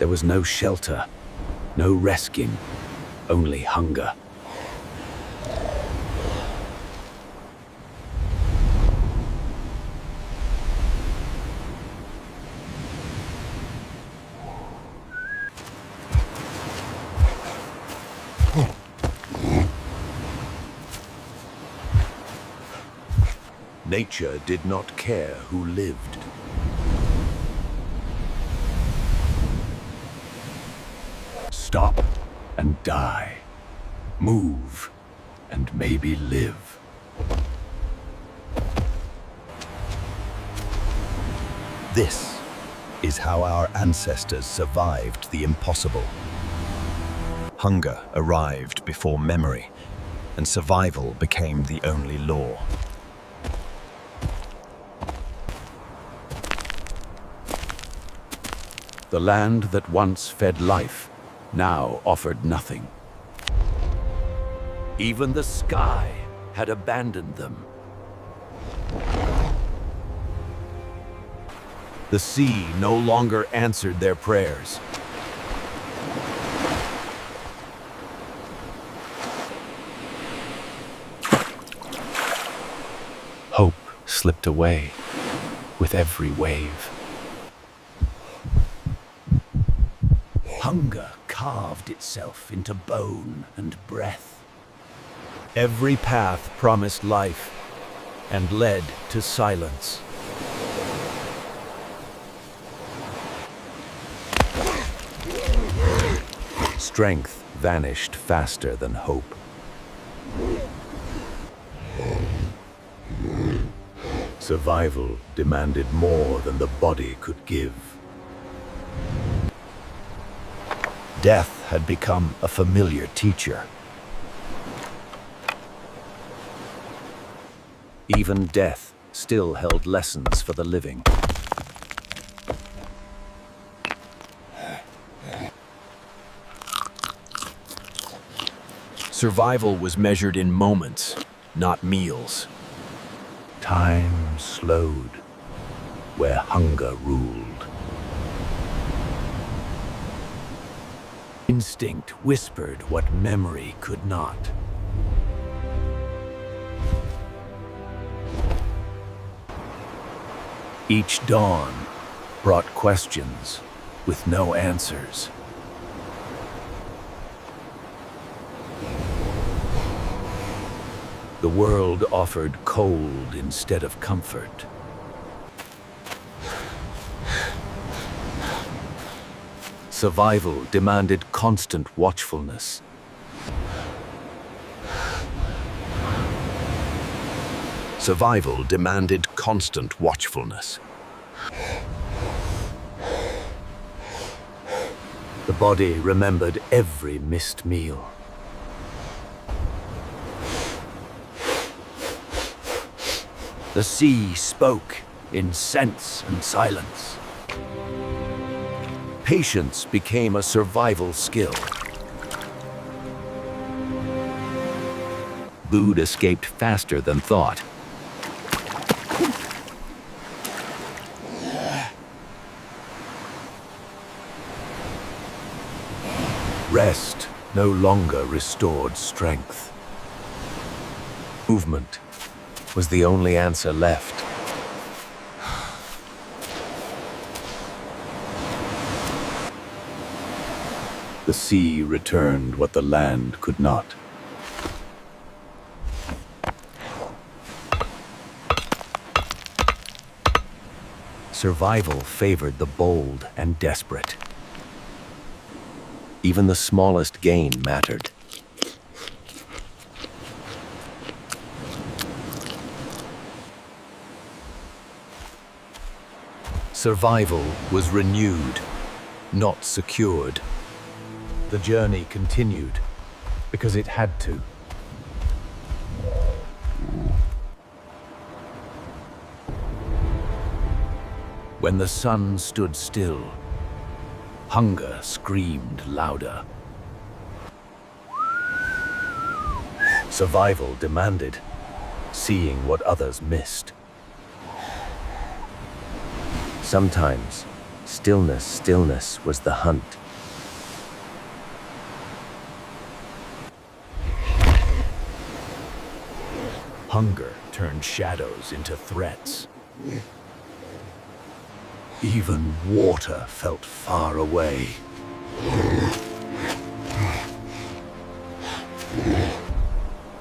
There was no shelter, no resting, only hunger. Nature did not care who lived. Stop and die. Move and maybe live. This is how our ancestors survived the impossible. Hunger arrived before memory, and survival became the only law. The land that once fed life now offered nothing. Even the sky had abandoned them. The sea no longer answered their prayers. Hope slipped away with every wave. Hunger carved itself into bone and breath. Every path promised life and led to silence. Strength vanished faster than hope. Survival demanded more than the body could give. Death had become a familiar teacher. Even death still held lessons for the living. Survival was measured in moments, not meals. Time slowed where hunger ruled. Instinct whispered what memory could not. Each dawn brought questions with no answers. The world offered cold instead of comfort. Survival demanded constant watchfulness. Survival demanded constant watchfulness. The body remembered every missed meal. The sea spoke in sense and silence. Patience became a survival skill. Food escaped faster than thought. Rest no longer restored strength. Movement was the only answer left. The sea returned what the land could not. Survival favored the bold and desperate. Even the smallest gain mattered. Survival was renewed, not secured. The journey continued because it had to. When the sun stood still, hunger screamed louder. Survival demanded, seeing what others missed. Sometimes, Stillness, stillness was the hunt. Hunger turned shadows into threats. Even water felt far away.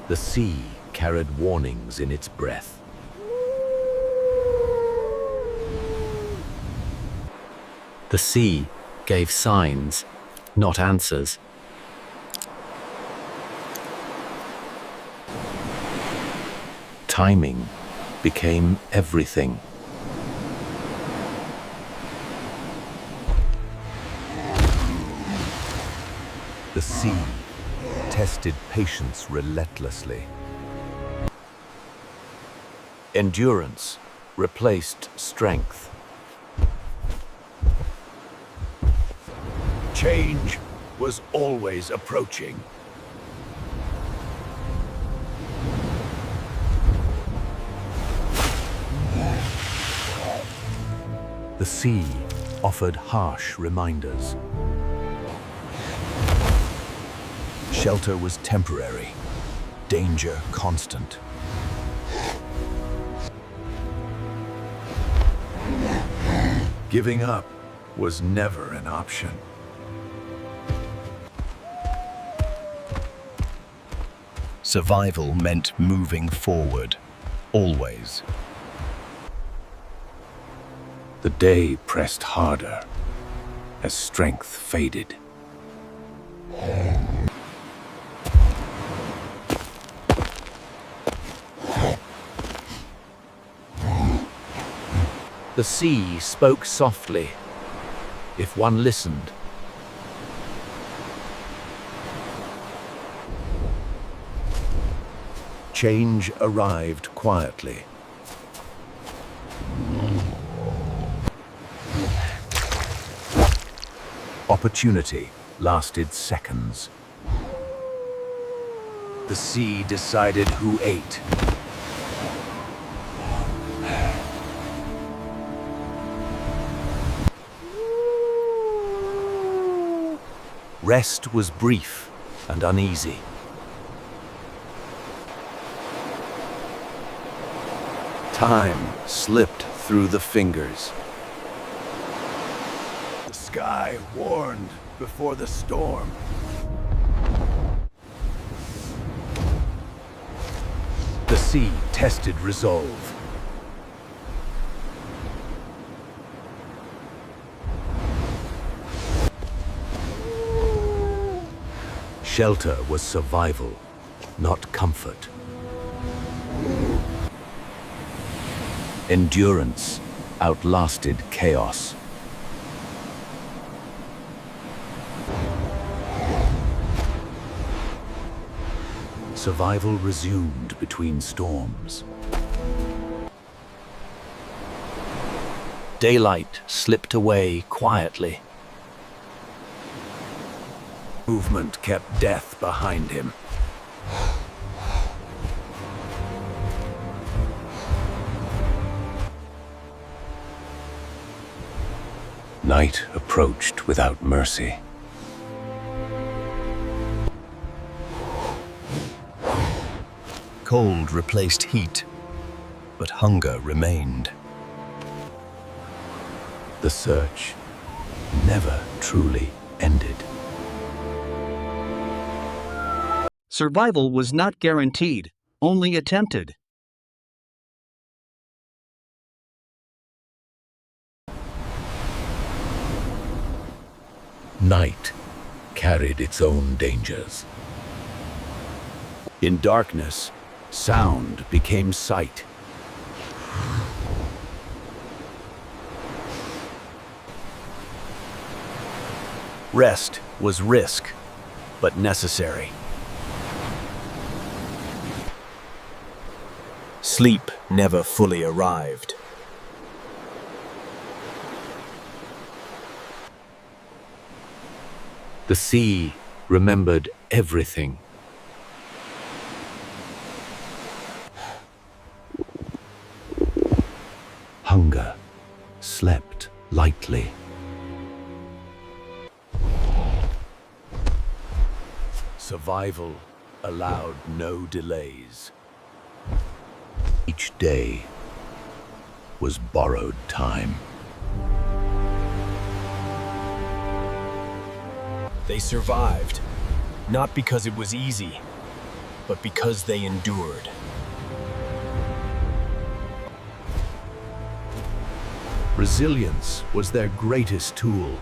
The sea carried warnings in its breath. The sea gave signs, not answers. Timing became everything. The sea tested patience relentlessly. Endurance replaced strength. Change was always approaching. The sea offered harsh reminders. Shelter was temporary, danger constant. Giving up was never an option. Survival meant moving forward, always. The day pressed harder as strength faded. The sea spoke softly, if one listened. Change arrived quietly. Opportunity lasted seconds. The sea decided who ate. Rest was brief and uneasy. Time slipped through the fingers. The sky warned before the storm. The sea tested resolve. Shelter was survival, not comfort. Endurance outlasted chaos. Survival resumed between storms. Daylight slipped away quietly. Movement kept death behind him. Night approached without mercy. Cold replaced heat, but hunger remained. The search never truly ended. Survival was not guaranteed, only attempted. Night carried its own dangers. In darkness, sound became sight. Rest was risk, but necessary. Sleep never fully arrived. The sea remembered everything. Hunger slept lightly. Survival allowed no delays. Each day was borrowed time. They survived, not because it was easy, but because they endured. Resilience was their greatest tool.